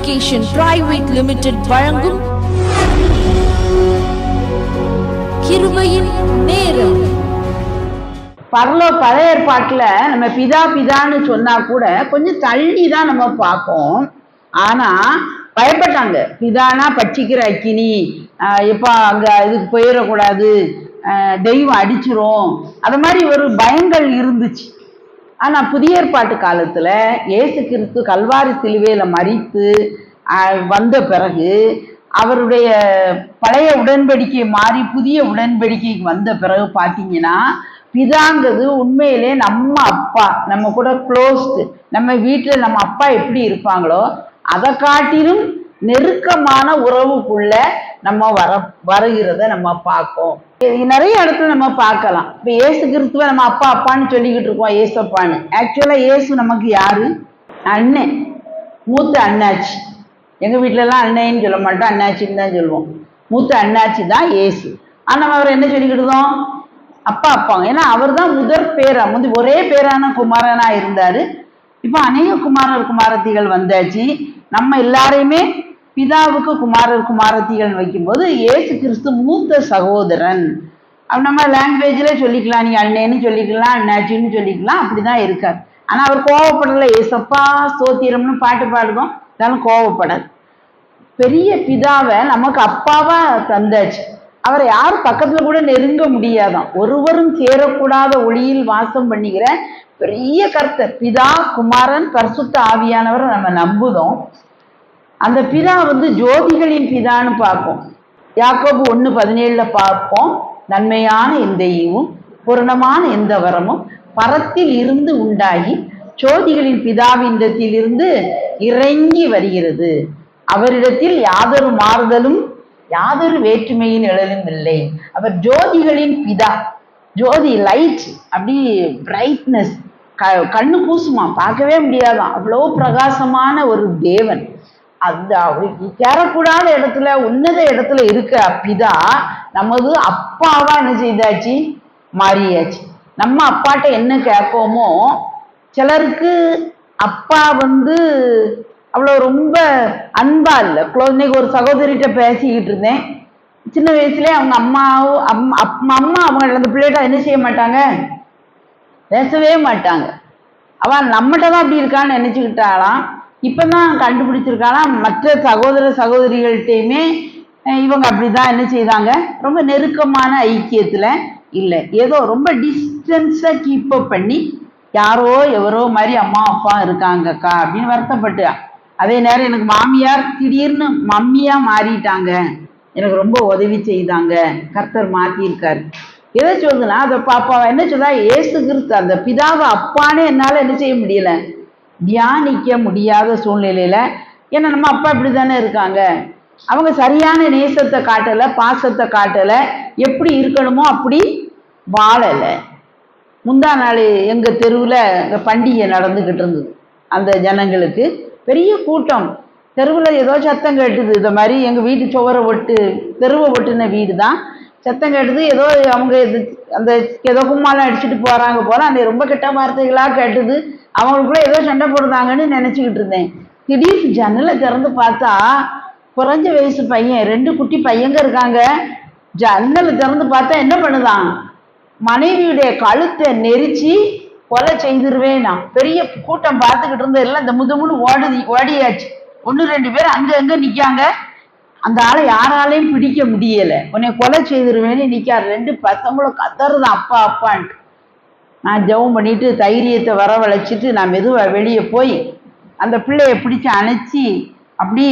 Education private limited வழங்கும் கிருபையின் நேரம். பழைய ஏற்பாட்டுல நம்ம பிதான்னு சொன்னா கூட கொஞ்சம் தள்ளி தான் நம்ம பார்ப்போம். ஆனா பயப்பட்டாங்க, பிதானா பட்சிக்கிற அக்கினி, எப்ப அங்க இதுக்கு போயிடக்கூடாது, தெய்வம் அடிச்சிரும், அது மாதிரி ஒரு பயங்கள் இருந்துச்சு. ஆனா புதிய ஏற்பாட்டு காலத்துல இயேசு கிறிஸ்து கல்வாரி சிலுவையில மரித்து வந்த பிறகு, அவருடைய பழைய உடன்படிக்கை மாறி புதிய உடன்படிக்கைக்கு வந்த பிறகு பார்த்தீங்கன்னா, பிதாங்கிறது உண்மையிலே நம்ம அப்பா, நம்ம கூட க்ளோஸ்டு, நம்ம வீட்டில் நம்ம அப்பா எப்படி இருப்பாங்களோ அதை காட்டிலும் நெருக்கமான உறவுக்குள்ள நம்ம வருகிறத நம்ம பார்ப்போம். நிறைய இடத்துல நம்ம பார்க்கலாம். இப்ப இயேசு கிறிஸ்துவ நம்ம அப்பா அப்பான்னு சொல்லிக்கிட்டு இருக்கோம், ஏசப்பான்னு. ஆக்சுவலா இயேசு நமக்கு யாரு? அண்ணன், மூத்த அண்ணாச்சி. எங்க வீட்டுல எல்லாம் அண்ணன்னு சொல்ல மாட்டோம், அண்ணாச்சின்னு தான் சொல்லுவோம். மூத்த அண்ணாச்சி தான் இயேசு. ஆனா நம்ம அவர் என்ன சொல்லிக்கிட்டுதோம்? அப்பா அப்பாங்க. ஏன்னா அவர் தான் முதற் பேரா, ஒரே பேரான குமாரனா இருந்தாரு. இப்ப அநேக குமாரத்திகள் வந்தாச்சு. நம்ம எல்லாரையுமே பிதாவுக்கு குமாரத்திகள் வைக்கும்போது இயேசு கிறிஸ்து மூத்த சகோதரன். நம்ம லாங்குவேஜ்ல சொல்லிக்கலாம், நீங்க அண்ணன்னு சொல்லிக்கலாம், அண்ணாச்சின்னு சொல்லிக்கலாம், அப்படிதான் இருக்காரு. ஆனா அவர் கோவப்படல. ஏசப்பா ஸ்தோத்திரம்னு பாட்டு பாடுதோம், இருந்தாலும் கோவப்படாது. பெரிய பிதாவை நமக்கு அப்பாவா தந்தாச்சு. அவரை யாரும் பக்கத்துல கூட நெருங்க முடியாதான். ஒருவரும் சேரக்கூடாத ஒளியில் வாசம் பண்ணுகிற பெரிய கர்த்தர் பிதா, குமாரன், பரிசுத்த ஆவியானவரை நம்ம நம்புதோம். அந்த பிதா ஜோதிகளின் பிதான்னு பார்ப்போம். யாக்கோபு 1:17 பார்ப்போம். நன்மையான எந்த ஈவும் பூரணமான எந்த வரமும் பரத்தில் இருந்து உண்டாகி ஜோதிகளின் பிதாவினிடத்தில் இருந்து இறங்கி வருகிறது. அவரிடத்தில் யாதொரு மாறுதலும் யாதொரு வேற்றுமையின் நிழலும் இல்லை. அவர் ஜோதிகளின் பிதா. ஜோதி லைட், அப்படி பிரைட்னஸ், கண்ணு கூசுமா, பார்க்கவே முடியாதான், அவ்வளோ பிரகாசமான ஒரு தேவன். அந்த சேரக்கூடாத இடத்துல, உன்னத இடத்துல இருக்க பிதா நமது அப்பாவா என்ன செய்தாச்சு? மாறியாச்சு. நம்ம அப்பாட்ட என்ன கேட்போமோ, சிலருக்கு அப்பா அவ்வளோ ரொம்ப அன்பா இல்லை. இன்னைக்கு ஒரு சகோதரிகிட்ட பேசிக்கிட்டு இருந்தேன். சின்ன வயசுலேயே அவங்க அம்மா அவங்க அந்த பிள்ளைகிட்ட என்ன செய்ய மாட்டாங்க? பேசவே மாட்டாங்க. அவன் நம்மகிட்ட தான் அப்படி இருக்கான்னு நினைச்சுக்கிட்டாலாம். இப்பதான் கண்டுபிடிச்சிருக்காலாம், மற்ற சகோதரிகள்கிட்டையுமே இவங்க அப்படிதான் என்ன செய்தாங்க, ரொம்ப நெருக்கமான ஐக்கியத்துல இல்லை, ஏதோ ரொம்ப டிஸ்டன்ஸா கீப் அப் பண்ணி யாரோ எவரோ மாதிரி அம்மா அப்பா இருக்காங்கக்கா அப்படின்னு வருத்தப்பட்டு. அதே நேரம் எனக்கு மாமியார் திடீர்னு மம்மியா மாறிட்டாங்க, எனக்கு ரொம்ப உதவி செய்தாங்க, கர்த்தர் மாத்திருக்காரு. எதை சொல்லுதுன்னா, அதை பாப்பா என்ன சொல்றா, ஏசு கிறிஸ்து அந்த பிதாவை அப்பானே என்னால என்ன செய்ய முடியல, தியானிக்க முடியாத சூழ்நிலையில. ஏன்னா நம்ம அப்பா இப்படி தானே இருக்காங்க. அவங்க சரியான நேசத்தை காட்டலை, பாசத்தை காட்டலை, எப்படி இருக்கணுமோ அப்படி வாழலை. முந்தா நாள் எங்க தெருவில் பண்டிகை நடந்துகிட்டு இருந்தது. அந்த ஜனங்களுக்கு பெரிய கூட்டம், தெருவில் ஏதோ சத்தம் கேட்டுது. இந்த மாதிரி எங்கள் வீட்டு தெருவை ஒட்டுன வீடு தான். சத்தம் கேட்டது, ஏதோ அவங்க அந்த ஏதோ கும்மாலாம் அடிச்சுட்டு போறாங்க போல, அந்த ரொம்ப கெட்ட வார்த்தைகளா கேட்டுது. அவங்களுக்குள்ள ஏதோ சண்டை போடுறாங்கன்னு நினைச்சுக்கிட்டு இருந்தேன். திடீர்னு ஜன்னலை திறந்து பார்த்தா குறைஞ்ச வயசு பையன், 2 குட்டி பையங்க இருக்காங்க. ஜன்னலை திறந்து பார்த்தா என்ன பண்ணுதான், மனைவியுடைய கழுத்தை நெரிச்சு கொலை செய்திருவேன். நான் பெரிய கூட்டம் பார்த்துக்கிட்டு இருந்த எல்லாம் இந்த முதுமுன்னு ஓடியாச்சு. 1-2 பேர் அங்க நிக்காங்க. அந்த ஆளை யாராலையும் பிடிக்க முடியல. உன்னை கொலை செய்திருவேன்னு நிக்காரு. 2 பசங்களும் கதறுதான் அப்பா அப்பான்ட்டு. நான் ஜெபம் பண்ணிட்டு தைரியத்தை வரவழைச்சிட்டு நான் மெதுவாக வெளியே போய் அந்த பிள்ளைய பிடிச்சி அப்படி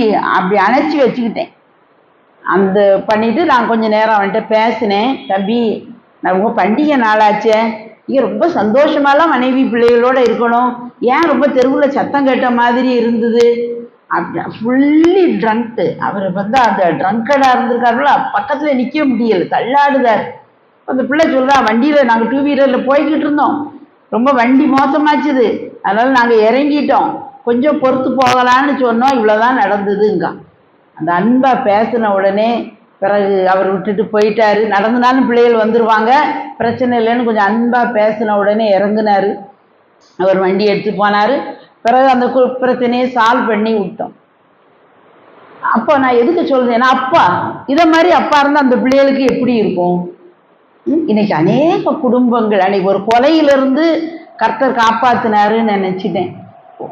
அணைச்சி வச்சுக்கிட்டேன். அந்த பண்ணிட்டு நான் கொஞ்சம் நேரம் அவன்கிட்ட பேசினேன். தம்பி, நான் ரொம்ப பண்டிகை நாளாச்சே, நீங்க ரொம்ப சந்தோஷமாலாம் மனைவி பிள்ளைகளோட இருக்கணும், ஏன் ரொம்ப தெருவில் சத்தம் கேட்ட மாதிரி இருந்தது? அப்படி ஃபுல்லி ட்ரங்க்டு. அவர் அந்த ட்ரங்கடா இருந்திருக்காருல, பக்கத்துல நிக்க முடியல, தள்ளாடுதார். அந்த பிள்ளை சொல்றா, வண்டியில நாங்க 2 வீலர்ல போய்கிட்டு இருந்தோம், ரொம்ப வண்டி மோசமாச்சுது, அதனால நாங்க இறங்கிட்டோம், கொஞ்சம் பொறுத்து போகலான்னு சொன்னோம், இவ்வளவுதான் நடந்ததுங்க. அந்த அன்பா பேசின உடனே பிறகு அவர் விட்டுட்டு போயிட்டாரு. நடந்தனாலும் பிள்ளைகள் வந்துருவாங்க, பிரச்சனை இல்லைன்னு கொஞ்சம் அன்பா பேசின உடனே இறங்குனாரு. அவர் வண்டி எடுத்து போனாரு. பிறகு அந்த பிரச்சனையை சால்வ் பண்ணி விட்டோம். அப்போ நான் எதுக்கு சொல்றேன்னா, அப்பா இதை மாதிரி அப்பா இருந்தால் அந்த பிள்ளைகளுக்கு எப்படி இருக்கும்? இன்னைக்கு அநேக குடும்பங்கள், அன்னைக்கு ஒரு கொலையிலிருந்து கர்த்தர் காப்பாத்தினாருன்னு நினைச்சிட்டேன்.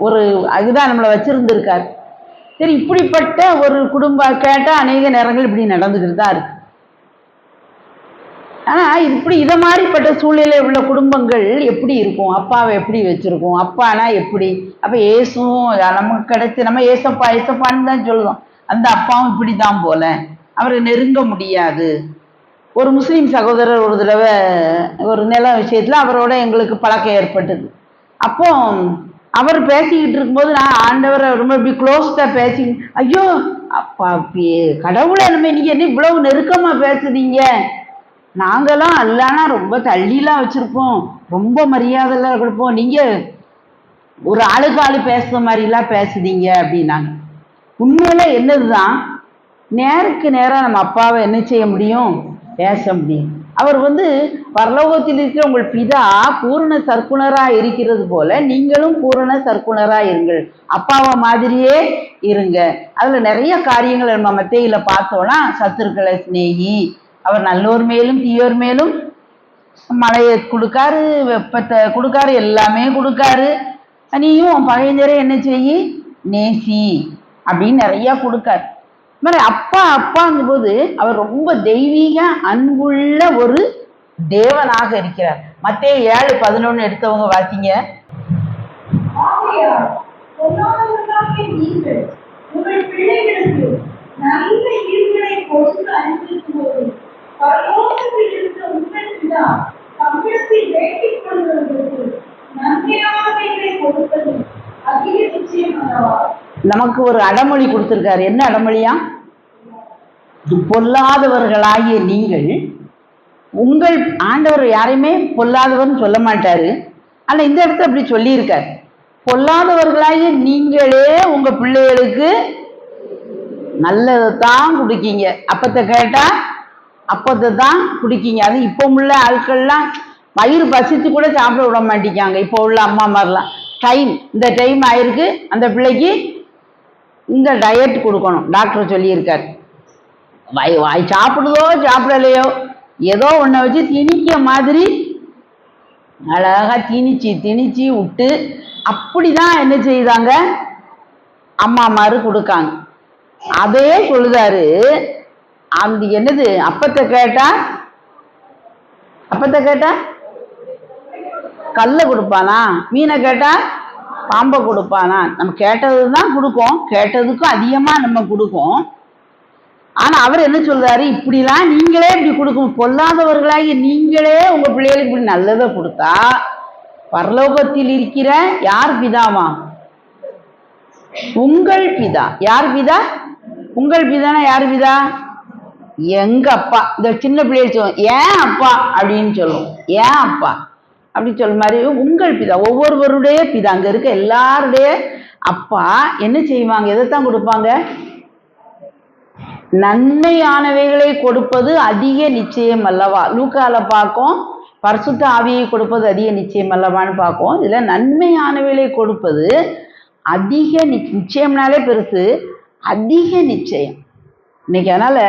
ஒரு அதுதான் நம்மளை வச்சிருந்திருக்காரு. சரி, இப்படிப்பட்ட ஒரு குடும்பம் கேட்டால் அநேக நேரங்கள் இப்படி நடந்துக்கிட்டு தான் இருக்கு. ஆனால் இப்படி இதை மாதிரிப்பட்ட சூழ்நிலை உள்ள குடும்பங்கள் எப்படி இருக்கும்? அப்பாவை எப்படி வச்சிருக்கோம்? அப்பானா எப்படி? அப்போ ஏசும் நமக்கு கிடைச்சி நம்ம ஏசப்பா ஏசப்பான்னு தான் சொல்லுவோம். அந்த அப்பாவும் இப்படி தான் போல, அவரை நெருங்க முடியாது. ஒரு முஸ்லீம் சகோதரர் ஒரு தடவை ஒரு நில விஷயத்தில் அவரோட எங்களுக்கு பழக்கம் ஏற்பட்டது. அப்போ அவர் பேசிக்கிட்டு இருக்கும்போது நான் ஆண்டவரை ரொம்ப இப்படி க்ளோஸ்டாக பேசி, ஐயோ அப்பா கடவுளை நம்ம நீங்கள் என்ன இவ்வளவு நெருக்கமாக பேசுறீங்க? நாங்களாம் அல்லனா ரொம்ப தள்ளிலாம் வச்சுருப்போம், ரொம்ப மரியாதைலாம் கொடுப்போம், நீங்கள் ஒரு ஆளுக்கு ஆள் பேசுகிற மாதிரிலாம் பேசுதீங்க அப்படின்னாங்க. உண்மையில என்னதுதான், நேருக்கு நேராக நம்ம அப்பாவை என்ன செய்ய முடியும்? பேச முடியும். அவர் பரலோகத்தில் இருக்கிற உங்கள் பிதா பூரண சர்க்குணராக இருக்கிறது போல நீங்களும் பூரண சர்க்குணராக இருங்கள், அப்பாவை மாதிரியே இருங்க. அதில் நிறைய காரியங்கள் நம்ம மத்தேயில பார்த்தோன்னா, சத்துருக்களை சிநேகி, அவர் நல்லோர் மேலும் தீயோர் மேலும் மழையை கொடுக்காரு, வெப்பத்தை கொடுக்காரு, எல்லாமே கொடுக்காரு. நீயும் பகைஞரே என்ன செய்யி? நேசி அப்படின்னு நிறைய கொடுக்காரு. மாதிரி அப்பா அப்பாங்கும் போது அவர் ரொம்ப தெய்வீக அன்புள்ள ஒரு தேவனாக இருக்கிறார். மத்தேயு 7:11 எடுத்தவங்க வாசிங்க. நமக்கு ஒரு அடமொழி கொடுத்திருக்காரு. என்ன அடமொழியா? பொல்லாதவர்களாகிய நீங்கள் உங்கள் ஆண்டவர் யாரையுமே பொல்லாதவர்னு சொல்ல மாட்டாரு. ஆனா இந்த இடத்துல அப்படி சொல்லியிருக்காரு, பொல்லாதவர்களாகிய நீங்களே உங்க பிள்ளைகளுக்கு நல்லதை தான் குடிக்கீங்க. அப்பத்தை கேட்டா அப்பத்தை தான் குடிக்கீங்க. அது இப்போ உள்ள ஆட்கள்லாம் வயிறு பசித்து கூட சாப்பிட விட மாட்டேங்காங்க. இப்போ உள்ள அம்மா மாதிரிலாம் இந்த டைம் ஆயிருக்கு, அந்த பிள்ளைக்கு இந்த டயட் கொடுக்கணும் டாக்டர் சொல்லியிருக்காரு. வாய் சாப்பிடுதோ சாப்பிடலையோ ஏதோ ஒன்றை வச்சு திணிக்க மாதிரி அழகா திணிச்சு விட்டு அப்படிதான் என்ன செய்தாங்க அம்மா மாதிரி கொடுக்காங்க. அதே சொல்லுதாரு, அந்த என்னது அப்பத்தை கேட்டா கல்லை கொடுப்பானா, மீனை கேட்டா பாம்பை கொடுப்பானா? நம்ம கேட்டது தான் கொடுப்போம், கேட்டதுக்கும் அதிகமா நம்ம கொடுப்போம். ஆனா அவர் என்ன சொல்றாரு, இப்படிலாம் நீங்களே இப்படி கொடுக்கும் பொல்லாதவர்களாகி நீங்களே உங்க பிள்ளைகளுக்கு இப்படி நல்லதை கொடுத்தா பரலோகத்தில் இருக்கிற யார் பிதாவா? உங்கள் பிதா. யார் பிதா? உங்கள் பிதானா யார் பிதா? எங்க அப்பா. இந்த சின்ன பிள்ளைகள் சொல்லுவோம் ஏன் அப்பா அப்படின்னு சொல்லுவோம், ஏன் அப்பா அப்படி சொல்ல மாதிரி உங்கள் பிதா, ஒவ்வொருவருடைய பிதா, அங்க இருக்க எல்லாருடைய அப்பா என்ன செய்வாங்க? எதைத்தான் கொடுப்பாங்க? நன்மையானவைகளை கொடுப்பது அதிக நிச்சயம் அல்லவா? லூக்கால பார்க்கும் பரிசுத்த ஆவியை கொடுப்பது அதிக நிச்சயம் அல்லவான்னு பார்க்கும். இதுல நன்மையானவைகளை கொடுப்பது அதிக நிச்சயம்னாலே பெருசு, அதிக நிச்சயம். இன்னைக்கு அதனால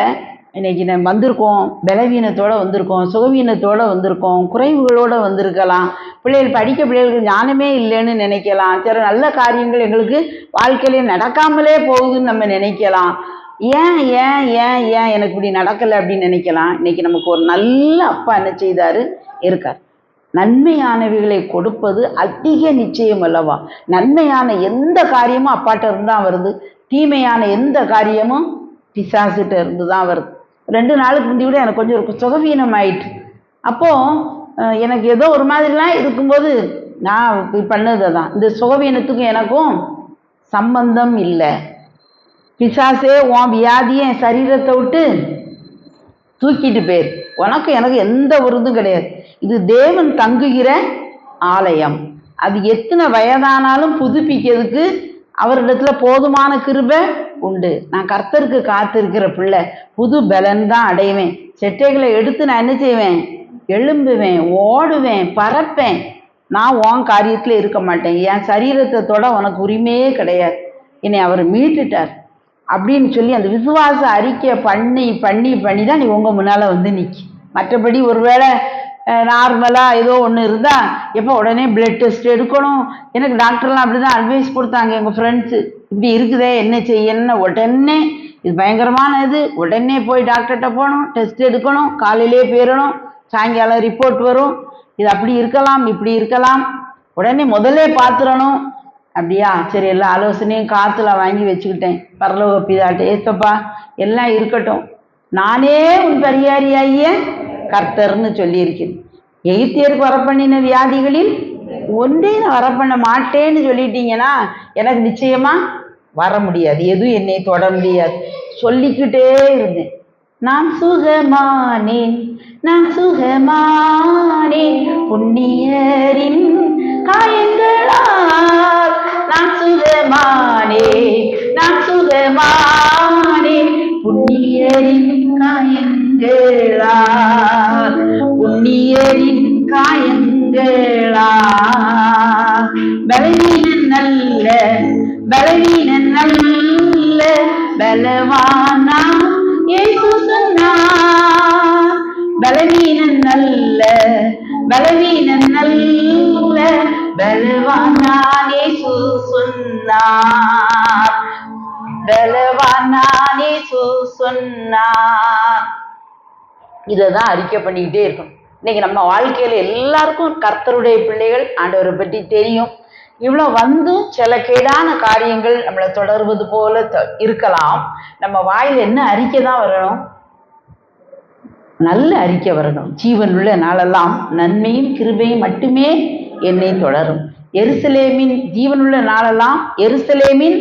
இன்னைக்கு நம்ம வந்திருக்கோம், பலவீனத்தோட வந்திருக்கோம், சுகவீனத்தோட வந்திருக்கோம், குறைவுகளோட வந்திருக்கலாம். பிள்ளைகளுக்கு ஞானமே இல்லைன்னு நினைக்கலாம். சில நல்ல காரியங்கள் எங்களுக்கு வாழ்க்கையிலே நடக்காமலே போகுதுன்னு நம்ம நினைக்கலாம். ஏன் ஏன் ஏன் ஏன் எனக்கு இப்படி நடக்கலை அப்படின்னு நினைக்கலாம். இன்னைக்கு நமக்கு ஒரு நல்ல அப்பா என்ன செய்தாரு? இருக்கார். நன்மையானவைகளை கொடுப்பது அதிக நிச்சயம் அல்லவா? நன்மையான எந்த காரியமும் அப்பாட்ட இருந்தான் வருது, தீமையான எந்த காரியமும் பிசாசிட்ட இருந்து தான் வருது. 2 நாளுக்கு முந்தி கூட எனக்கு கொஞ்சம் ஒரு சுகவீனம் ஆயிட்டு, அப்போ எனக்கு ஏதோ ஒரு மாதிரிலாம் இருக்கும்போது நான் பண்ணது தான், இந்த சுகவீனத்துக்கும் எனக்கும் சம்பந்தம் இல்லை. பிசாசே உன் வியாதியை என் சரீரத்தை விட்டு தூக்கிட்டு போயிரு, உனக்கு எனக்கு எந்த ஒரு இதுவும் கிடையாது. இது தேவன் தங்குகிற ஆலயம், அது எத்தனை வயதானாலும் புதுப்பிக்கிறதுக்கு அவரிடத்துல போதுமான கிருபை உண்டு. நான் கர்த்தருக்கு காத்திருக்கிற பிள்ளை, புது பலன் தான் அடைவேன். செட்டைகளை எடுத்து நான் என்ன செய்வேன்? எழும்புவேன், ஓடுவேன், பறப்பேன். நான் உன் காரியத்தில் இருக்க மாட்டேன். என் சரீரத்தை தொட உனக்கு உரிமையே கிடையாது. என்னை அவர் மீட்டுட்டார். அப்படின்னு சொல்லி அந்த விசுவாச அறிக்கை பண்ணி பண்ணி பண்ணி தான் நீ உங்கள் முன்னால் வந்து நிற்கி. மற்றபடி ஒருவேளை நார்மலாக ஏதோ ஒன்று இருந்தால் எப்போ உடனே பிளட் டெஸ்ட் எடுக்கணும். எனக்கு டாக்டர்லாம் அப்படி தான் அட்வைஸ் கொடுத்தாங்க. எங்கள் ஃப்ரெண்ட்ஸு இப்படி இருக்குதே என்ன செய்யணும்னு உடனே இது பயங்கரமான இது, உடனே போய் டாக்டர்கிட்ட போகணும், டெஸ்ட் எடுக்கணும், காலையிலே போயிடணும், சாயங்காலம் ரிப்போர்ட் வரும், இது அப்படி இருக்கலாம் இப்படி இருக்கலாம், உடனே முதல்ல பார்த்துடணும். அப்படியா, சரி எல்லா ஆலோசனையும் காற்றுல வாங்கி வச்சுக்கிட்டேன். பரலோக பிதாட்ட ஏத்தப்பா எல்லாம் இருக்கட்டும், நானே உன் பரிகாரியாகிய கர்த்தர்னு சொல்லியிருக்கேன். எகிப்தியருக்கு வரப்பண்ணின வியாதிகளில் ஒன்றே நான் வரப்பண்ண மாட்டேன்னு சொல்லிட்டீங்கன்னா எனக்கு நிச்சயமா வர முடியாது, எதுவும் என்னை தொட முடியாது. சொல்லிக்கிட்டே இருந்தேன். நான் சுகமானேன் நான் சுகமானேன் புண்ணியரின் காயங்களால், நான் சுகமானேன் நான் சுகமானேன் புண்ணியரின் காயங்களால், புண்ணியரின் காயங்களால். பலவீனன் நல்ல பலவீனன் நல்ல பலவானா இயேசு சொன்னார். பலவீனன் நல்ல பலவீனன் நல்ல பலவானான் இயேசு சொன்னார். பலவானான் இயேசு சொன்னார். இதைதான் அறிக்கை பண்ணிக்கிட்டே இருக்கணும். இன்னைக்கு நம்ம வாழ்க்கையில எல்லாருக்கும் கர்த்தருடைய பிள்ளைகள் ஆண்டவரை பற்றி தெரியும். இவ்வளோ வந்தும் சில கேடான காரியங்கள் நம்மளை தொடர்வது போல இருக்கலாம். நம்ம வாயில் என்ன அறிக்கை தான் வரணும்? நல்ல அறிக்கை வரணும். ஜீவன் உள்ள நாளெல்லாம் நன்மையும் கிருபையும் மட்டுமே என்னை தொடரும். எருசலேமின் ஜீவனுள்ள நாளெல்லாம் எருசலேமின்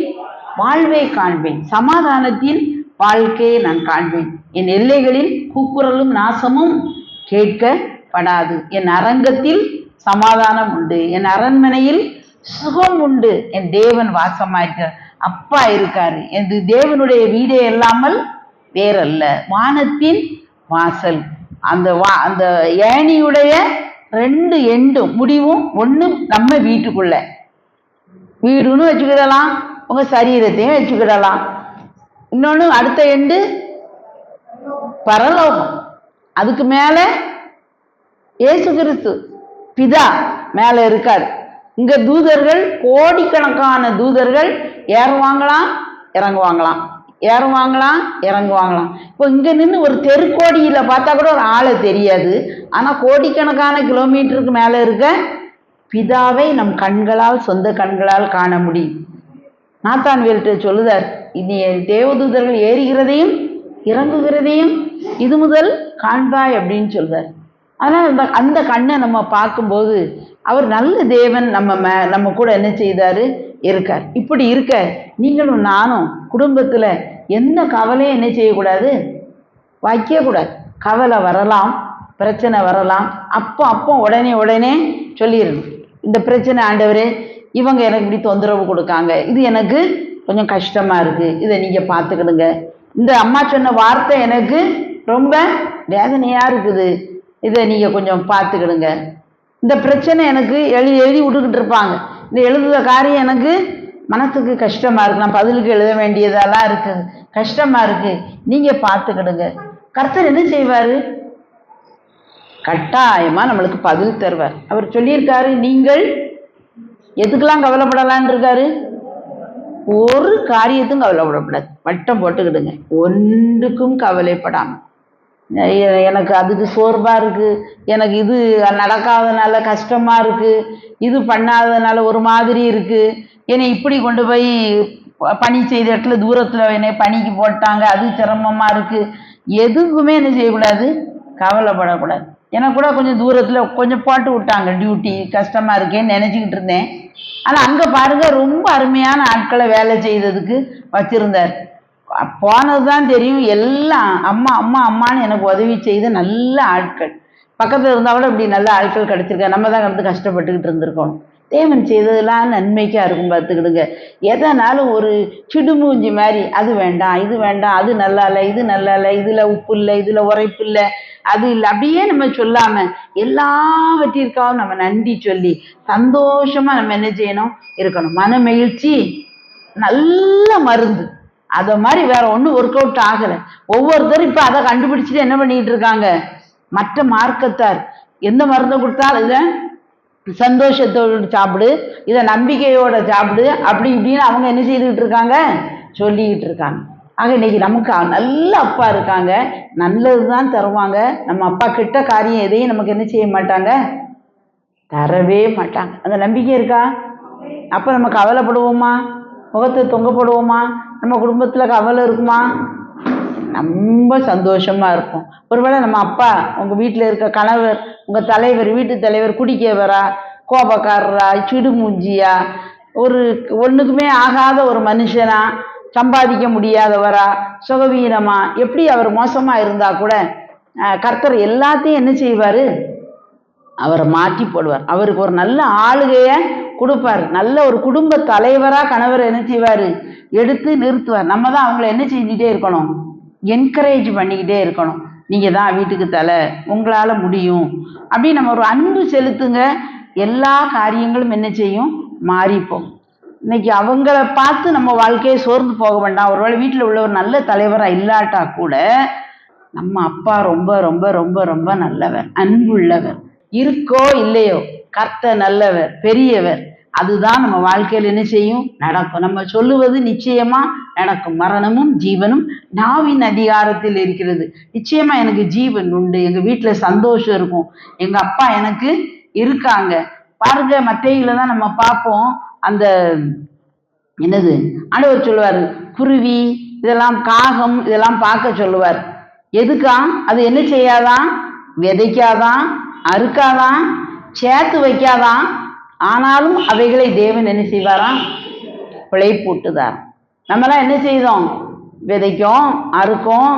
வாழ்வை காண்பேன், சமாதானத்தின் வாழ்க்கையை நான் காண்பேன். என் எல்லைகளில் கூக்குரலும் நாசமும் கேட்கப்படாது. என் அரங்கத்தில் சமாதானம் உண்டு, என் அரண்மனையில் சுகம் உண்டு. என் தேவன் வாசமாயிருக்கார், அப்பா இருக்காரு. என் தேவனுடைய வீடே இல்லாமல் வேறல்ல. வானத்தின் வாசல், அந்த ஏணியுடைய 2 எண்டும் முடிவும் ஒன்று நம்ம வீட்டுக்குள்ள வீடுன்னு வச்சுக்கிடலாம், உங்க சரீரத்தையும் வச்சுக்கிடலாம். இன்னொன்று அடுத்த எண்டு பரலோகம், அதுக்கு மேல இயேசு கிறிஸ்து பிதா மேல இருக்காரு. இங்க தூதர்கள், கோடிக்கணக்கான தூதர்கள் ஏறுவாங்களாம் இறங்குவாங்களாம், ஏறுவாங்களாம் இறங்குவாங்களாம். இப்போ இங்க நின்று ஒரு தெருக்கோடியில பார்த்தா கூட ஒரு ஆளை தெரியாது. ஆனா கோடிக்கணக்கான கிலோமீட்டருக்கு மேல இருக்க பிதாவை நம் கண்களால், சொந்த கண்களால் காண முடியும். நாத்தான்வேல்கிட்ட சொல்லுதார், இனி தேவதூதர்கள் ஏறுகிறதையும் இறங்குகிறதையும் இது முதல் காண்பாய் அப்படின்னு சொல்றார். அதனால அந்த கண்ணை நம்ம பார்க்கும்போது அவர் நல்ல தேவன் நம்ம கூட என்ன செய்தாரு இருக்கார். இப்படி இருக்க நீங்களும் நானும் குடும்பத்துல எந்த கவலையும் என்ன செய்யக்கூடாது, வைக்கக்கூடாது. கவலை வரலாம், பிரச்சனை வரலாம், அப்போ உடனே சொல்லிடணும், இந்த பிரச்சனை ஆண்டவரே இவங்க எனக்கு இப்படி தொந்தரவு கொடுக்காங்க, இது எனக்கு கொஞ்சம் கஷ்டமா இருக்கு, இதை நீங்க பார்த்துக்கிடுங்க. இந்த அம்மா சொன்ன வார்த்தை எனக்கு ரொம்ப வேதனையா இருக்குது, இதை நீங்க கொஞ்சம் பார்த்துக்கிடுங்க. இந்த பிரச்சனை எனக்கு எழுதி விட்டுக்கிட்டு இருப்பாங்க, இந்த எழுதுற காரியம் எனக்கு மனசுக்கு கஷ்டமா இருக்கு, நான் பதிலுக்கு எழுத வேண்டியதெல்லாம் இருக்கு, கஷ்டமா இருக்கு, நீங்க பார்த்துக்கிடுங்க. கர்த்தர் என்ன செய்வாரு? கட்டாயமா நம்மளுக்கு பதில் தருவார். அவர் சொல்லியிருக்காரு, நீங்கள் எதுக்கெல்லாம் கவலைப்படலான் இருக்காரு? ஒரு காரியத்துக்கும் கவலைப்படக்கூடாது, வட்டம் போட்டுக்கிடுங்க, ஒன்றுக்கும் கவலைப்படாம. எனக்கு அதுக்கு சோர்வா இருக்கு, எனக்கு இது நடக்காதனால கஷ்டமா இருக்கு, இது பண்ணாததுனால ஒரு மாதிரி இருக்கு, என்னை இப்படி கொண்டு போய் பணி செய்த இடத்துல தூரத்துல என்னை பணிக்கு போட்டாங்க, அது சிரமமா இருக்கு, எதுக்குமே என்ன செய்யக்கூடாது, கவலைப்படக்கூடாது. எனக்கு கூட கொஞ்சம் தூரத்துல கொஞ்சம் போட்டு விட்டாங்க டியூட்டி, கஷ்டமா இருக்கேன்னு நினைச்சுக்கிட்டு இருந்தேன். ஆனா அங்க பாருங்க ரொம்ப அருமையான ஆட்களை வேலை செய்ததுக்கு வச்சிருந்தார். போனதுதான் தெரியும், எல்லாம் அம்மா அம்மா அம்மான்னு எனக்கு உதவி செய்த நல்ல ஆட்கள். பக்கத்துல இருந்தா கூட இப்படி நல்ல ஆட்கள் கிடைச்சிருக்க, நம்ம தான் வந்து கஷ்டப்பட்டுக்கிட்டு இருந்திருக்கோம். தேவன் செய்ததெல்லாம் நன்மைக்கா இருக்கும், பார்த்துக்கிடுங்க. எதனாலும் ஒரு சிடுமூஞ்சி மாதிரி அது வேண்டாம் இது வேண்டாம், அது நல்லா இல்லை இது நல்லா இல்லை, இதுல உப்பு இல்லை இதுல உரைப்பு இல்லை அது இல்லை, அப்படியே நம்ம சொல்லாம எல்லாவற்றிற்காகவும் நம்ம நன்றி சொல்லி சந்தோஷமா நம்ம என்ன செய்யணும் இருக்கணும். மன மகிழ்ச்சி நல்ல மருந்து. அத மாதிரி வேற ஒன்றும் ஒர்க் அவுட் ஆகலை. ஒவ்வொருத்தரும் இப்போ அதை கண்டுபிடிச்சிட்டு என்ன பண்ணிட்டு இருக்காங்க, மற்ற மார்க்கத்தார் எந்த மருந்தை கொடுத்தாலும் இதை சந்தோஷத்தோடு சாப்பிடு, இதை நம்பிக்கையோட சாப்பிடு, அப்படி இப்படின்னு அவங்க என்ன செய்துக்கிட்டு இருக்காங்க, சொல்லிக்கிட்டு இருக்காங்க. ஆக இன்னைக்கு நமக்கு நல்ல அப்பா இருக்காங்க, நல்லது தான் தருவாங்க. நம்ம அப்பா கிட்ட காரியம் எதையும் நமக்கு என்ன செய்ய மாட்டாங்க, தரவே மாட்டாங்க. அந்த நம்பிக்கை இருக்கா? அப்போ நம்ம கவலைப்படுவோமா, முகத்தை தொங்கப்படுவோமா, நம்ம குடும்பத்தில் கவலை இருக்குமா? ரொம்ப சந்தோஷமா இருப்போம். ஒருவேளை நம்ம அப்பா, உங்க வீட்டில் இருக்க கணவர், உங்க தலைவர், வீட்டு தலைவர் குடிக்கவரா, கோபக்காரரா, சிடுமூஞ்சியா, ஒன்றுக்குமே ஆகாத ஒரு மனுஷனா, சம்பாதிக்க முடியாதவரா, சுகவீனமா, எப்படி அவர் மோசமா இருந்தா கூட கர்த்தர் எல்லாத்தையும் என்ன செய்வாரு, அவரை மாற்றி போடுவார். அவருக்கு ஒரு நல்ல ஆளுகைய கொடுப்பார். நல்ல ஒரு குடும்ப தலைவரா கணவர் என்ன செய்வாரு, எடுத்து நிறுத்துவார். நம்ம தான் அவங்கள என்ன செஞ்சுட்டே இருக்கணும், என்கரேஜ் பண்ணிக்கிட்டே இருக்கணும். நீங்கள் தான் வீட்டுக்கு தலை, உங்களால் முடியும் அப்படின்னு நம்ம ஒரு அன்பு செலுத்துங்க. எல்லா காரியங்களும் என்ன செய்யும், மாறிப்போம். இன்னைக்கு அவங்கள பார்த்து நம்ம வாழ்க்கையை சோர்ந்து போக வேண்டாம். ஒருவேளை வீட்டில் உள்ள ஒரு நல்ல தலைவராக இல்லாட்டா கூட நம்ம அப்பா ரொம்ப ரொம்ப ரொம்ப ரொம்ப நல்லவர், அன்புள்ளவர். இருக்கோ இல்லையோ கர்த்தர் நல்லவர், பெரியவர். அதுதான் நம்ம வாழ்க்கையில் என்ன செய்யும், நடக்கும். நம்ம சொல்லுவது நிச்சயமா நடக்கும். மரணமும் ஜீவனும் நாவின் அதிகாரத்தில் இருக்கிறது. நிச்சயமா எனக்கு ஜீவன் உண்டு, எங்க வீட்டுல சந்தோஷம் இருக்கும், எங்க அப்பா எனக்கு இருக்காங்க. பாருங்க, மத்தேயுல தான் நம்ம பார்ப்போம். அந்த என்னது ஆண்டவர் சொல்லுவாரு, குருவி இதெல்லாம், காகம் இதெல்லாம் பார்க்க சொல்லுவார். எதுக்கா? அது என்ன செய்யாதான், விதைக்காதான், அறுக்காதான், சேர்த்து வைக்காதான். ஆனாலும் அவைகளை தேவன் என்ன செய்வாராம், பிழைப்பூட்டுதார். நம்மளாம் என்ன செய்தோம், விதைக்கும், அறுக்கும்,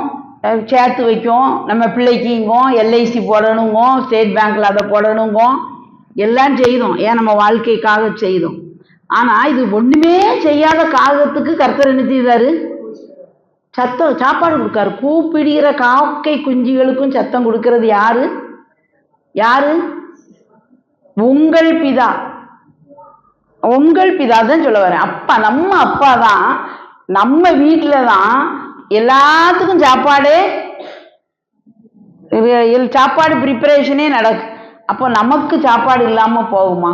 சேர்த்து வைக்கும், நம்ம பிள்ளைக்குங்கோ எல்ஐசி போடணுங்கோ, ஸ்டேட் பேங்க்ல அதை போடணுங்கோ, எல்லாம் செய்தோம். ஏன், நம்ம வாழ்க்கைக்காக செய்தோம். ஆனா இது ஒண்ணுமே செய்யாத காகத்துக்கு கர்த்தர் என்ன செய்தாரு, சத்தம் சாப்பாடு கொடுக்காரு. கூப்பிடுகிற காக்கை குஞ்சுகளுக்கும் சத்தம் கொடுக்கறது யாரு, யாரு? உங்கள் பிதா. உங்கள் பிதா தான் சொல்ல வரேன். அப்பா, நம்ம அப்பா தான். நம்ம வீட்டுல தான் எல்லாத்துக்கும் சாப்பாடு ப்ரிப்பரேஷனே நடக்கு. அப்போ நமக்கு சாப்பாடு இல்லாம போகுமா?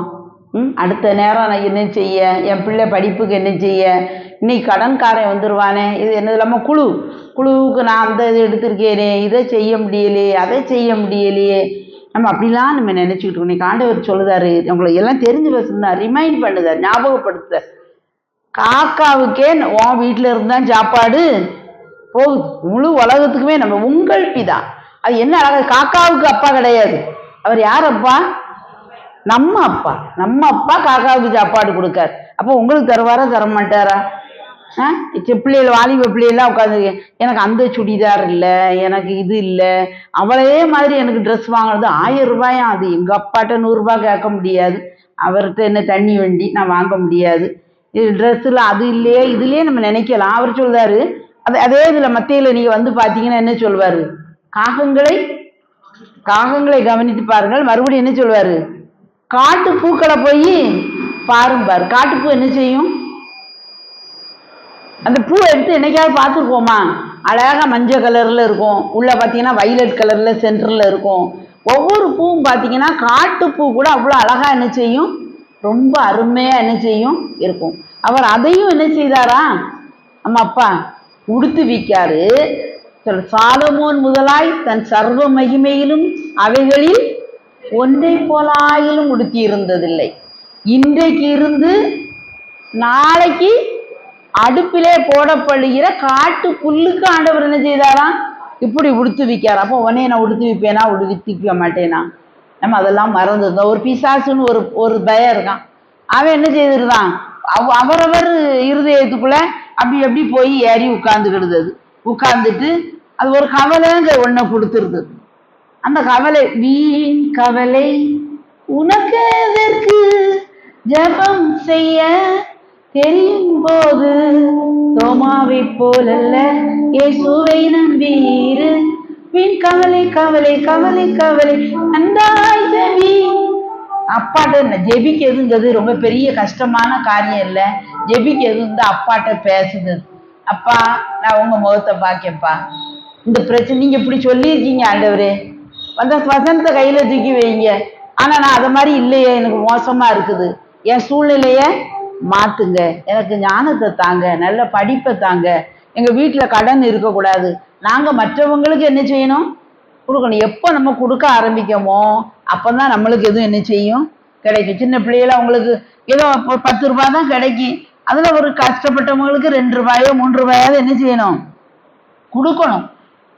அடுத்த நேரம் நான் என்ன செய்ய, என் பிள்ளை படிப்புக்கு என்ன செய்ய, இன்னைக்கு கடன்காரன் வந்துடுவானே, இது என்னது இல்லாமல் குழுவுக்கு நான் அந்த இது எடுத்திருக்கேனே, இதை செய்ய முடியலையே, அதை செய்ய முடியலையே, நம்ம அப்படிலாம் நம்ம நினைச்சுக்கிட்டு. இன்னைக்கு ஆண்டவர் சொல்லுதாரு, உங்களை எல்லாம் தெரிஞ்சு வச்சுருந்தார், ரிமைண்ட் பண்ணுதார், ஞாபகப்படுத்த. காக்காவுக்கே உன் வீட்டில் இருந்தான் சாப்பாடு போகுது, முழு உலகத்துக்குமே. நம்ம உங்கள் பிதா, அது என்ன அழகா, காக்காவுக்கு அப்பா கிடையாது. அவர் யார் அப்பா? நம்ம அப்பா. நம்ம அப்பா காக்காவுக்கு சாப்பாடு கொடுக்காரு. அப்போ உங்களுக்கு தருவாரா, தரமாட்டாரா? பிள்ளைகள், வாலிப பிள்ளைகள்லாம் உட்காந்துருக்கேன், எனக்கு அந்த சுடிதார் இல்லை, எனக்கு இது இல்லை, அவளே மாதிரி எனக்கு ட்ரெஸ் வாங்கினது 1000 ரூபாயா, அது எங்கள் அப்பாட்ட 100 ரூபாய் கேட்க முடியாது, அவர்கிட்ட என்ன தண்ணி வண்டி நான் வாங்க முடியாது, இது ட்ரெஸ்ஸில் அது இல்லையே இதுலேயே நம்ம நினைக்கலாம். அவர் சொல்றாரு, அதே இதில் மத்தியில் நீங்கள் வந்து பார்த்தீங்கன்னா என்ன சொல்வார், காகங்களை கவனித்து பாருங்கள். மறுபடியும் என்ன சொல்வார், காட்டு பூக்களை போய் பாரும்பார். காட்டுப்பூ என்ன செய்யும், அந்த பூவை எடுத்து என்னைக்காவது பார்த்துருக்கோமா? அழகா மஞ்சள் கலர்ல இருக்கும், உள்ள பார்த்தீங்கன்னா வைலட் கலர்ல சென்டர்ல இருக்கும். ஒவ்வொரு பூவும் பார்த்தீங்கன்னா காட்டுப்பூ கூட அவ்வளோ அழகா என்ன செய்யும், ரொம்ப அருமையா என்ன செய்யும் இருக்கும். அவர் அதையும் என்ன செய்தாரா, நம்ம அப்பா உடுத்து விக்காரு. சாலமோன் முதலாய் தன் சர்வ மகிமையிலும் அவைகளில் ஒன்றை போலாயிலும் உடுத்தி இருந்ததில்லை. இன்றைக்கு இருந்து நாளைக்கு அடுப்பிலே போடப்படுகிற காட்டு புல்லுக்கு ஆண்டவர் என்ன செய்தாராம், இப்படி உடுத்து விற்கார். அப்போ உடனே நான் உடுத்து விற்பேனா, உடுத்திக்க மாட்டேனா? நம்ம அதெல்லாம் மறந்துருந்தோம். ஒரு பிசாசுன்னு ஒரு பயம் இருக்கான். அவன் என்ன செய்திருந்தான், அவரவர் இருதயத்துக்குள்ள அப்படி எப்படி போய் ஏறி உட்கார்ந்துக்கிடுது. உட்கார்ந்துட்டு அது ஒரு கவலைங்க ஒன்றை கொடுத்துருது. அந்த கவலை, வீண் கவலை உனக்கு எதற்கு, ஜபம் செய்ய தெரியும் போது தோமாவை போலல்ல இயேசுவை நம்பீரு, வீண் கவலை கவலை கவலை கவலை நன்றாய் ஜெபி. அப்பாட்ட ஜெபிக்கிறதுங்கிறது ரொம்ப பெரிய கஷ்டமான காரியம் இல்லை. ஜெபிக்கிறது அப்பாட்ட பேசுது. அப்பா நான் உங்க முகத்தை பாக்கேன்ப்பா, இந்த பிரச்சனை நீங்க இப்படி சொல்லியிருக்கீங்க ஆண்டவரே, வசனத்தை கையில தூக்கி வைங்க. ஆனா நான் அதை மாதிரி இல்லையே, எனக்கு மோசமா இருக்குது, என் சூழ்நிலைய மாத்துங்க, எனக்கு ஞானத்தை தாங்க, நல்ல படிப்பை தாங்க, எங்க வீட்டுல கடன் இருக்கக்கூடாது. நாங்க மற்றவங்களுக்கு என்ன செய்யணும்? கொடுக்கணும். எப்போ நம்ம கொடுக்க ஆரம்பிக்கமோ அப்பதான் நம்மளுக்கு எதுவும் என்ன செய்யும்? கிடைக்கும். சின்ன பிள்ளைகள அவங்களுக்கு ஏதோ 10 ரூபாய் தான் கிடைக்கும். அதுல ஒரு கஷ்டப்பட்டவங்களுக்கு 2 ரூபாயோ 3 ரூபாயாவது என்ன செய்யணும்? கொடுக்கணும்.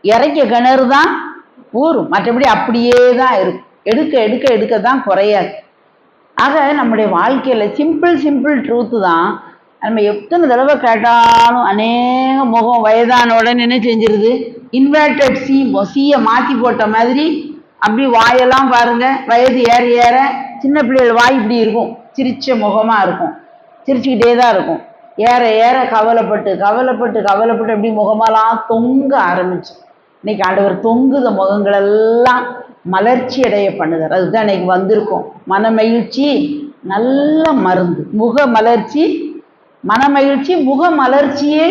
இறைக்க கிணறு தான் ஊறும், மற்றபடி அப்படியே தான் இருக்கும். எடுக்க எடுக்க எடுக்க தான் குறையாது. ஆக நம்முடைய வாழ்க்கையில சிம்பிள் ட்ரூத்து தான். நம்ம எத்தனை தடவை கேட்டாலும் அநேக முகம் வயதான உடனே என்ன செஞ்சிருது? இன்வெர்டட் சீயை மாத்தி போட்ட மாதிரி அப்படி வாயெல்லாம் பாருங்க, வயது ஏற ஏற சின்ன பிள்ளைகள் வாய் இப்படி இருக்கும், சிரிச்ச முகமா இருக்கும், சிரிச்சுக்கிட்டே தான் இருக்கும். ஏற ஏற கவலைப்பட்டு கவலைப்பட்டு கவலைப்பட்டு அப்படி முகமெல்லாம் தொங்க ஆரம்பிச்சு. இன்னைக்கு ஆண்டவர் தொங்குத முகங்கள் எல்லாம் மலர்ச்சி அடைய பண்ணுதார். அதுதான் இன்னைக்கு வந்திருக்கோம். மனமகிழ்ச்சி நல்ல மருந்து. முக மலர்ச்சி, மனமகிழ்ச்சி முக மலர்ச்சியை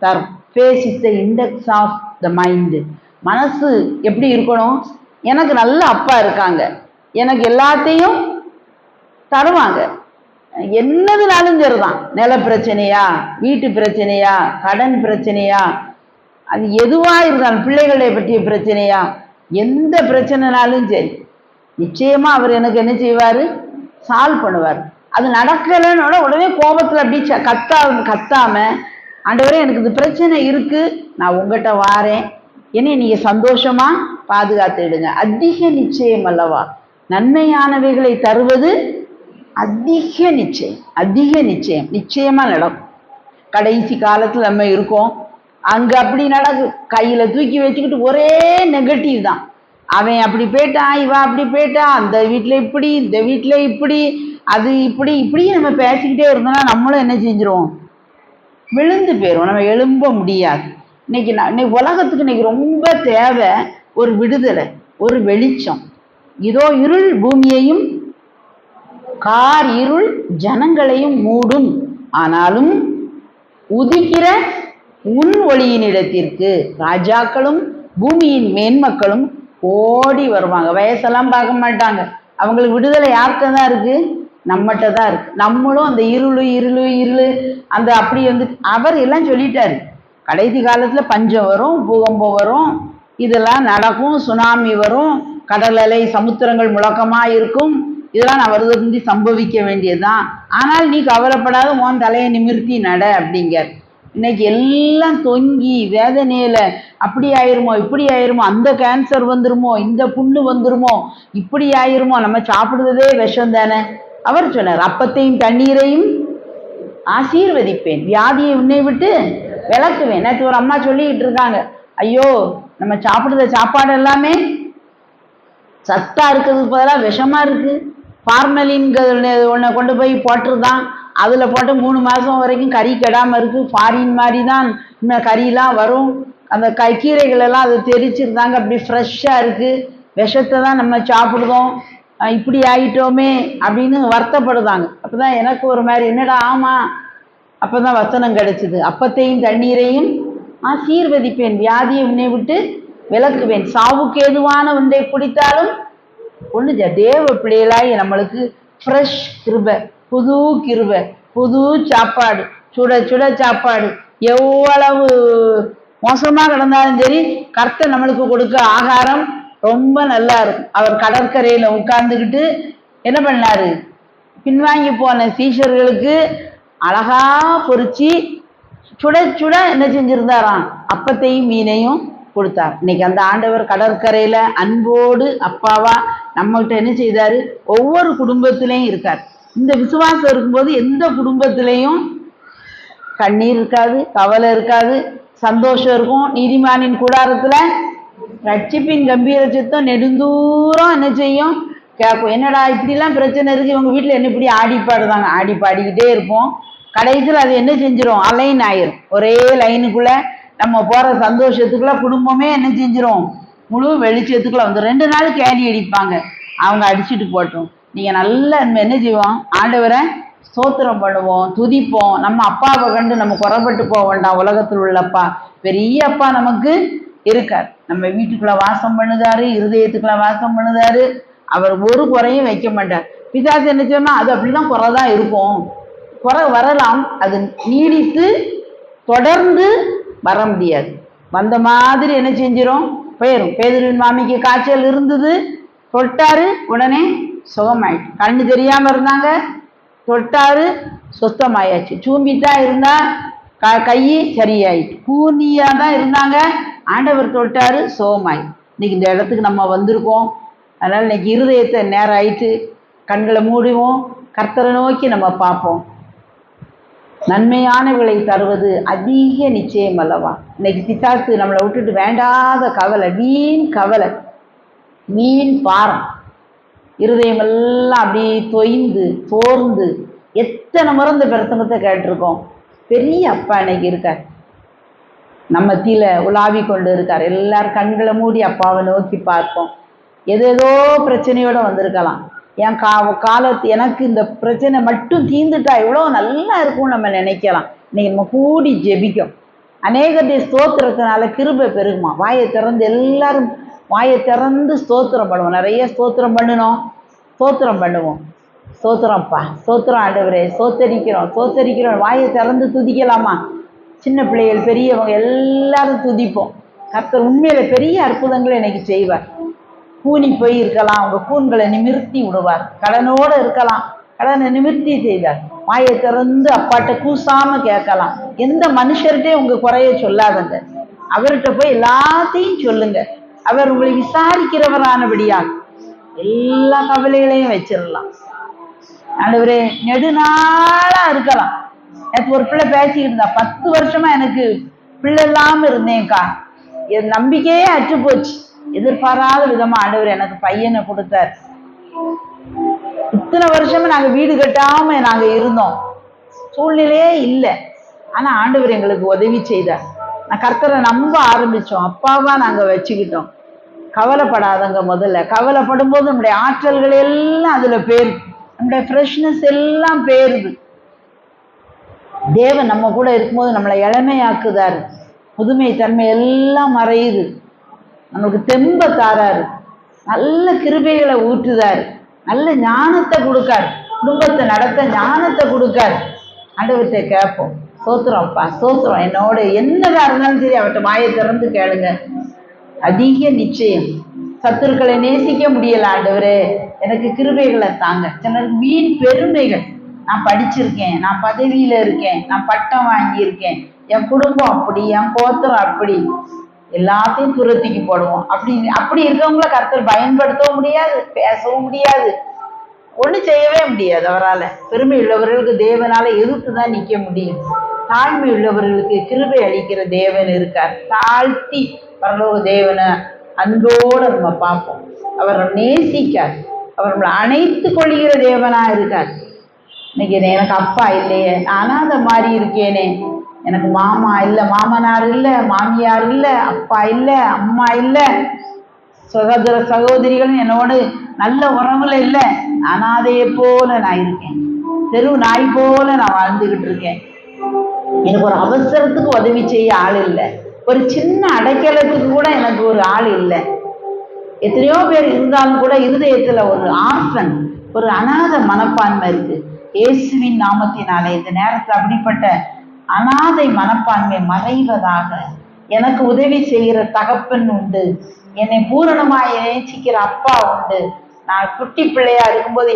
தரும். Face is the index of the mind. மனசு எப்படி இருக்கணும்? எனக்கு நல்ல அப்பா இருக்காங்க, எனக்கு எல்லாத்தையும் தருவாங்க, என்னதுனாலும் சரிதான். நில பிரச்சனையா, வீட்டு பிரச்சனையா, கடன் பிரச்சனையா, அது எதுவா இருந்தாலும், பிள்ளைகளை பற்றிய பிரச்சனையா, எந்த பிரச்சனைனாலும் சரி நிச்சயமா அவர் எனக்கு என்ன செய்வாரு? சால்வ் பண்ணுவார். அது நடக்கலைன்னு உடனே கோபத்துல அப்படி கத்தாம, ஆண்டவரே எனக்கு இது பிரச்சனை இருக்கு, நான் உங்ககிட்ட வாரேன், என்னை நீங்க சந்தோஷமா பாதுகாத்துடுங்க. அதிக நிச்சயம் அல்லவா? நன்மையானவைகளை தருவது அதிக நிச்சயம். அதிக நிச்சயம் நிச்சயமா நடக்கும். கடைசி காலத்துல நம்ம இருக்கோம், அங்க அப்படி நடக்கு. கையில தூக்கி வச்சுக்கிட்டு ஒரே நெகட்டிவ் தான். அவன் அப்படி போயிட்டான், இவன் அப்படி போயிட்டான், அந்த வீட்டுல இப்படி, இந்த வீட்டுல இப்படி, அது இப்படி இப்படி நம்ம பேசிக்கிட்டே இருந்தோம்னா நம்மளும் என்ன செஞ்சிருவோம்? விழுந்து போயிடுவோம். நம்ம எழும்ப முடியாது. இன்னைக்கு உலகத்துக்கு இன்னைக்கு ரொம்ப தேவை ஒரு விடுதலை, ஒரு வெளிச்சம். இதோ இருள் பூமியையும் கார் இருள் ஜனங்களையும் மூடும், ஆனாலும் உதிக்கிற உன் ஒளியினிடத்திற்கு ராஜாக்களும் பூமியின் மேன்மக்களும் ஓடி வருவாங்க. வயசெல்லாம் பார்க்க மாட்டாங்க. அவங்களுக்கு விடுதலை யார்கிட்ட தான் இருக்கு? நம்மகிட்ட தான் இருக்கு. நம்மளும் அந்த இருளு அந்த அப்படி வந்து அவர் எல்லாம் சொல்லிட்டாரு. கடைசி காலத்துல பஞ்சம் வரும், பூகம்பம் வரும், இதெல்லாம் நடக்கும், சுனாமி வரும், கடல் அலை சமுத்திரங்கள் முழக்கமா இருக்கும், இதெல்லாம் நான் வருது சம்பவிக்க வேண்டியதுதான். ஆனால் நீ கவலைப்படாத, உன் தலையை நிமிர்த்தி நட அப்படிங்கிறார். இன்னைக்கு எல்லாம் தொங்கி வேதனையில அப்படி ஆயிருமோ, இப்படி ஆயிருமோ, அந்த கேன்சர் வந்துருமோ, இந்த புண்ணு வந்துருமோ, இப்படி ஆயிருமோ, நம்ம சாப்பிடுறதே விஷம் தானே. அவர் சொன்னார், அப்பத்தையும் தண்ணீரையும் ஆசீர்வதிப்பேன், வியாதியை உன்னை விட்டு விளக்குவேன். நேற்று ஒரு அம்மா சொல்லிக்கிட்டு இருக்காங்க, ஐயோ நம்ம சாப்பிடுற சாப்பாடு எல்லாமே சத்தா இருக்கிறதுக்கு பதிலாக விஷமா இருக்கு, ஃபார்மலின்ங்கிறது ஒன்றை கொண்டு போய் போட்டுருதான், அதில் போட்டு 3 மாதம் வரைக்கும் கறி கெடாமல் இருக்குது, ஃபாரின் மாதிரி தான் இன்னும் கறியெலாம் வரும், அந்த கீரைகள் எல்லாம் அதை தெரிச்சிருந்தாங்க, அப்படி ஃப்ரெஷ்ஷாக இருக்குது, விஷத்தை தான் நம்ம சாப்பிடுதோம், இப்படி ஆகிட்டோமே அப்படின்னு வருத்தப்படுதாங்க. அப்போ தான் எனக்கு ஒரு மாதிரி என்னடா ஆமாம், அப்போ தான் வசனம் கிடைச்சிது, அப்பத்தையும் தண்ணீரையும் ஆசீர்வதிப்பேன், வியாதியை உன்னை விட்டு விளக்குவேன், சாவுக்கு ஏதுவான ஒன்றை குடித்தாலும் ஒன்று தேவ பிள்ளைகளாய் நம்மளுக்கு ஃப்ரெஷ் கிருபை, புது கிருபை, புது சாப்பாடு, சுட சுட சாப்பாடு, எவ்வளவு மோசமாக கிடந்தாலும் சரி கர்த்தர் நம்மளுக்கு கொடுக்க ஆகாரம் ரொம்ப நல்லா இருக்கும். அவர் கடற்கரையில் உட்கார்ந்துக்கிட்டு என்ன பண்ணாரு? பின்வாங்கி போன சீஷர்களுக்கு அழகா பொறிச்சு சுட சுட என்ன செஞ்சிருந்தாராம்? அப்பத்தையும் மீனையும் கொடுத்தார். இன்னைக்கு அந்த ஆண்டவர் கடற்கரையில அன்போடு அப்பாவா நம்மகிட்ட என்ன செய்தாரு? ஒவ்வொரு குடும்பத்திலையும் இருக்கார். இந்த விசுவாசம் இருக்கும்போது எந்த குடும்பத்திலையும் கண்ணீர் இருக்காது, கவலை இருக்காது, சந்தோஷம் இருக்கும். நீதிமானின் கூடாரத்துல ரட்சிப்பின் கம்பீர சித்தம் நெடுந்தூரம் என்ன செய்யும்? கேட்கும். என்னடா இப்படிலாம் பிரச்சனை இருக்கு, இவங்க வீட்டுல என்ன இப்படி ஆடி பாடுதாங்க, ஆடி பாடிக்கிட்டே இருப்போம். கடைசியில் அது என்ன செஞ்சிரும்? அலைன் ஆயிரும். ஒரே லைனுக்குள்ள நம்ம போற சந்தோஷத்துக்குள்ள குடும்பமே என்ன செஞ்சிரும்? முழு வெளிச்சத்துக்குள்ள வந்து 2 நாள் கேலி அடிப்பாங்க, அவங்க அடிச்சுட்டு போட்டோம். நீங்க நல்லா என்ன செய்வோம்? ஆண்டவரை ஸ்தோத்திரம் பண்ணுவோம், துதிப்போம். நம்ம அப்பாவை கண்டு நம்ம குறைபட்டு போக வேண்டாம். உலகத்தில் உள்ள அப்பா, பெரிய அப்பா நமக்கு இருக்கார். நம்ம வீட்டுக்குள்ள வாசம் பண்ணுதாரு, இருதயத்துக்குள்ள வாசம் பண்ணுதாரு. அவர் ஒரு குறையும் வைக்க மாட்டார். பிசாசு என்ன சொன்னா அது அப்படிதான் குறைதான் இருக்கும், குறை வரலாம், அது நீடித்து தொடர்ந்து வர முடியாது. வந்த மாதிரி என்ன செஞ்சிடும், போயிடும். பேதுருவின் மாமிக்கு காய்ச்சல் இருந்தது, தொட்டாரு, உடனே சுகமாயிட்டு. கண்ணு தெரியாம இருந்தாங்க, தொட்டாரு, சுத்தமாயாச்சு. சூம்பித்தான் இருந்தா கை சரியாயிட்டு. கூனியா தான் இருந்தாங்க, ஆண்டவர் தொட்டாரு, சுகமாயி. இன்னைக்கு இந்த இடத்துக்கு நம்ம வந்திருக்கோம். அதனால இன்னைக்கு இருதயத்தை நேரம் ஆயிட்டு கண்களை மூடுவோம், கர்த்தரை நோக்கி நம்ம பார்ப்போம். நன்மையானவர்களை தருவது அதிக நிச்சயம் அல்லவா? இன்னைக்கு பிசாசு நம்மளை விட்டுட்டு வேண்டாத கவலை, வீண் கவலை, வீண் பாரம், இருதயம் எல்லாம் அப்படி தொய்ந்து சோர்ந்து. எத்தனை முறை இந்த பிரசங்கத்தை கேட்டிருக்கோம். பெரிய அப்பா இன்னைக்கு இருக்கார், நம்ம மத்தியில உலாவி கொண்டு இருக்கார். எல்லாரும் கண்களை மூடி அப்பாவை நோக்கி பார்ப்போம். ஏதேதோ பிரச்சனையோட வந்திருக்கலாம். என் காலத்து எனக்கு இந்த பிரச்சனை மட்டும் தீர்ந்துட்டா எவ்வளோ நல்லா இருக்கும்னு நம்ம நினைக்கலாம். இன்னைக்கு நம்ம கூடி ஜெபிக்கும். அநேகருடைய ஸ்தோத்திரத்தினால கிருபை பெருகுமா. வாயை திறந்து எல்லாரும் வாயை திறந்து ஸ்தோத்திரம் பண்ணுவோம். நிறைய ஸ்தோத்திரம் பண்ணணும், ஸ்தோத்திரம் பண்ணுவோம். ஸ்தோத்திரம்ப்பா, ஸ்தோத்திரம் ஆண்டவரே, சோத்தரிக்கிறோம் சோத்தரிக்கிறோம். வாயை திறந்து துதிக்கலாமா? சின்ன பிள்ளைகள் பெரியவங்க எல்லாரும் துதிப்போம். கர்த்தர் உண்மையில பெரிய அற்புதங்களை இன்னைக்கு செய்வார். கூனி போய் இருக்கலாம், உங்க கூண்களை நிமிர்த்தி விடுவார். கடனோடு இருக்கலாம், கடனை நிமிர்த்தி செய்தார். வாயை திறந்து அப்பாட்ட கூசாம கேட்கலாம். எந்த மனுஷர்கிட்டையும் உங்க குறைய சொல்லாதங்க, அவர்கிட்ட போய் எல்லாத்தையும் சொல்லுங்க. அவர் உங்களை விசாரிக்கிறவரானபடியால் எல்லா கவலைகளையும் வச்சிடலாம். ஆண்டவரே, நெடுநாளா இருக்கலாம். எனக்கு ஒரு பிள்ளை பேசிக்கிட்டு இருந்தா, 10 வருஷமா எனக்கு பிள்ளை இல்லாம இருந்தேன்க்கா, என் நம்பிக்கையே அற்று போச்சு. எதிர்பாராத விதமா ஆண்டவர் எனக்கு பையனை கொடுத்தார். இத்தனை வருஷமா நாங்க வீடு கட்டாம நாங்க இருந்தோம், சூழ்நிலையே இல்லை. ஆனா ஆண்டவர் எங்களுக்கு உதவி செய்தார். நான் கர்த்தரை நம்ப ஆரம்பிச்சோம், அப்பாவா நாங்க வச்சுக்கிட்டோம். கவலைப்படாதங்க. முதல்ல கவலைப்படும் போது நம்முடைய ஆற்றல்கள் எல்லாம் அதுல போயிருது, நம்முடைய ஃப்ரெஷ்னஸ் எல்லாம் போயிருது. தேவன் நம்ம கூட இருக்கும்போது நம்மளை இளமையாக்குதாரு, புதுமை தன்மை எல்லாம் மறையுது, நமக்கு தெம்ப தாராரு, நல்ல கிருபைகளை ஊற்றுதாரு, நல்ல ஞானத்தை கொடுக்காரு, குடும்பத்தை நடத்த ஞானத்தை கொடுக்காரு. ஆண்டவர்கிட்ட கேட்போம், சோத்திரம்ப்பா சோத்திரம், என்னோட என்னதான் இருந்தாலும் சரி அவர்கிட்ட வாயை திறந்து கேளுங்க. அதிக நிச்சயம். சத்துருக்களை நேசிக்க முடியல ஆண்டவரே, எனக்கு கிருபைகளை தாங்க. சிலருக்கு வீண் பெருமைகள், நான் படிச்சிருக்கேன், நான் பதவியில இருக்கேன், நான் பட்டம் வாங்கியிருக்கேன், என் குடும்பம் அப்படி, என் கோத்திரம் அப்படி, எல்லாத்தையும் துரத்திக்கு போடுவோம். அப்படி இருக்கவங்கள கர்த்தர் பயன்படுத்தவும் முடியாது, பேசவும் முடியாது, ஒண்ணு செய்யவே முடியாது அவரால். பெருமை உள்ளவர்களுக்கு தேவனால எதிர்த்து தான் நிற்க முடியும். தாழ்மை உள்ளவர்களுக்கு கிருபை அளிக்கிற தேவன் இருக்கார். தாழ்த்தி பரலோக தேவனை அன்போடு நம்ம பார்ப்போம். அவர் நேசிக்கார், அவர் நம்மளை அணைத்து கொள்கிற தேவனா இருக்கார். இன்னைக்கு எனக்கு அப்பா இல்லையே, அனாத மாதிரி இருக்கேனே, எனக்கு மாமா இல்லை, மாமனார் இல்லை, மாமியார் இல்லை, அப்பா இல்லை, அம்மா இல்லை, சகோதர சகோதரிகளும் என்னோடு நல்ல உறவுல இல்லை, அனாதையை போல நான் இருக்கேன், தெரு நாய் போல நான் வாழ்ந்துகிட்டு இருக்கேன். எனக்கு ஒரு அவசரத்துக்கு உதவி செய்ய ஆள் இல்லை, ஒரு சின்ன அடைக்கலத்துக்கு கூட எனக்கு ஒரு ஆள் இல்லை. எத்தனையோ பேர் இருந்தாலும் கூட இருதயத்துல ஒரு ஆர்ஃபன், ஒரு அநாத மனப்பான்மை இருக்கு. இயேசுவின் நாமத்தினாலே இந்த நேரத்தில் அப்படிப்பட்ட அநாதை மனப்பான்மை மறைவதாக. எனக்கு உதவி செய்கிற தகப்பன் உண்டு, என்னை பூரணமாய் நேசிக்கிற அப்பா உண்டு. நான் குட்டி பிள்ளையா இருக்கும்போது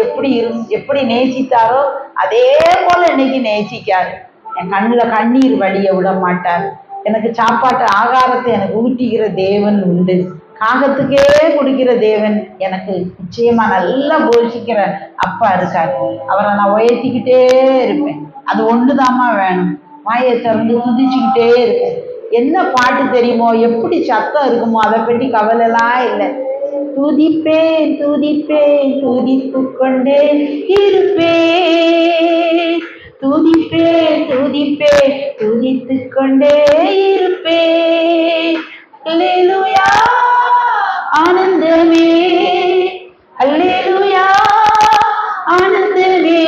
எப்படி நேசித்தாரோ அதே போல இன்னைக்கு நேசிக்காரு. என் கண்ணில் கண்ணீர் வடிய விட மாட்டார். எனக்கு சாப்பாட்டு ஆகாரத்தை எனக்கு ஊட்டிக்கிற தேவன் உண்டு. காகத்துக்கே குடிக்கிற தேவன் எனக்கு நிச்சயமா நல்லா போஷிக்கிற அப்பா இருக்காரு. அவரை நான் உயர்த்திக்கிட்டே இருப்பேன். அது ஒண்ணுதாமா வேணும். வாயை திறந்து துதிச்சுக்கிட்டே இருப்பேன். என்ன பாட்டு தெரியுமோ, எப்படி சத்தம் இருக்குமோ அதை பற்றி கவலைலாம் இல்லை. துதிப்பேன் துதிப்பேன் துதித்து கொண்டே இருப்பேன், துதிப்பேன் துதிப்பேன் துதித்து கொண்டே இருப்பேன். அல்லேலூயா ஆனந்தமே, அல்லேலூயா ஆனந்தமே,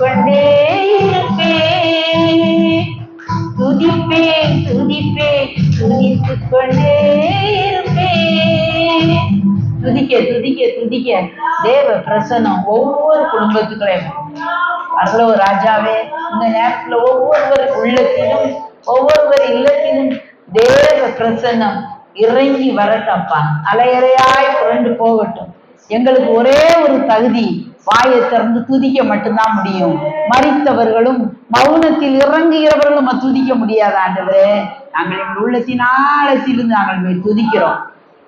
கொண்டே இருப்பேன். துதிப்பேன் துதிப்பேன் துதித்துக் கொண்டே இருப்பேன். துதிக்க துதிக்க துதிக்க தேவ பிரசன்னம் ஒவ்வொரு குடும்பத்துக்களையும் அவ்வளவு ராஜாவே இந்த நேரத்துல ஒவ்வொருவர் உள்ளத்திலும் ஒவ்வொருவர் இல்லத்திலும் தேவ பிரசன்னம் இறங்கி வரட்டப்பா. அலையறையாய் புரண்டு போகட்டும். எங்களுக்கு ஒரே ஒரு தகுதி, வாயை திறந்து துதிக்க மட்டும்தான் முடியும். மரித்தவர்களும் மௌனத்தில் இறங்குகிறவர்களும் துதிக்க முடியாத ஆண்டவரே, நாங்கள் எங்கள் உள்ளத்தின் ஆழத்திலிருந்து நாங்கள் துதிக்கிறோம்.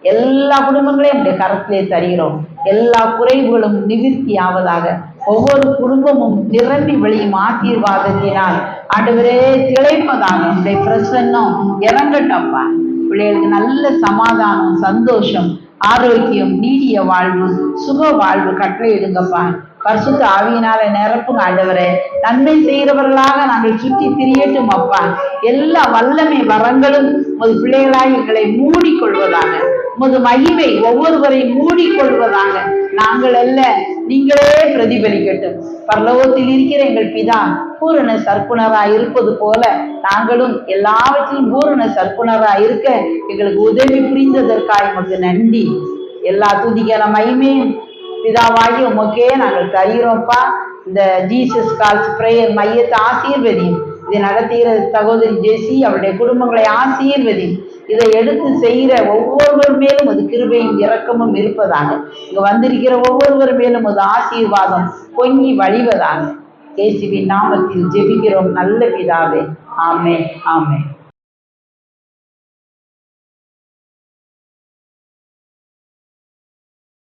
எல்லா குடும்பங்களையும் நம்முடைய கரத்திலே தருகிறோம். எல்லா குறைவுகளும் நிவிர்த்தி ஆவதாக. ஒவ்வொரு குடும்பமும் நிரம்பி வழியும் ஆசீர்வாதத்தினால் ஆண்டவரே திளைப்பதாக. நம்முடைய பிரசன்னம் இறங்கட்டப்பா. பிள்ளைகளுக்கு நல்ல சமாதானம், சந்தோஷம், ஆரோக்கியம், நீடிய வாழ்வு, சுக வாழ்வு கட்டளையிடுங்கப்பா. பரிசுத்த ஆவியினால நிரப்புங்க ஆண்டவரே. நன்மை செய்கிறவர்களாக நாங்கள் சுற்றி திரியட்டும் அப்பா. எல்லா வல்லமை வரங்களும் உமது பிள்ளைகளாய் எங்களை மூடிக்கொள்வதாக. உமது மகிமை ஒவ்வொருவரையும் மூடிக்கொள்வதாக. நாங்கள் அல்ல, நீங்களே பிரதிபலிக்கட்டும். பரலோகத்தில் இருக்கிற எங்கள் பிதா பூரண சர்க்குணராய் இருப்பது போல நாங்களும் எல்லாவற்றிலும் பூரண சர்க்குணராய் இருக்க எங்களுக்கு உதவி புரிந்ததற்காக உமக்கு நன்றி. எல்லா துதிக்கான மகிமையும் பிதாவாகி உமக்கே நாங்கள் தருகிறோம்ப்பா. இந்த ஜீசஸ் கால்ஸ் பிரேயர் மையத்தை ஆசீர்வதியும். இதை நடத்துகிற சகோதரி ஜெசி அவருடைய குடும்பங்களை ஆசீர்வதியும். இதை எடுத்து செய்கிற ஒவ்வொருவர் மேலும் அது கிருபையும் இரக்கமும் இருப்பதாக. இங்க வந்திருக்கிற ஒவ்வொருவர் மேலும் அது ஆசீர்வாதம் பொங்கி வழிவதாக. இயேசுவின் நாமத்தில் ஜெபிக்கிறோம் நல்ல பிதாவே. ஆமென் ஆமென்.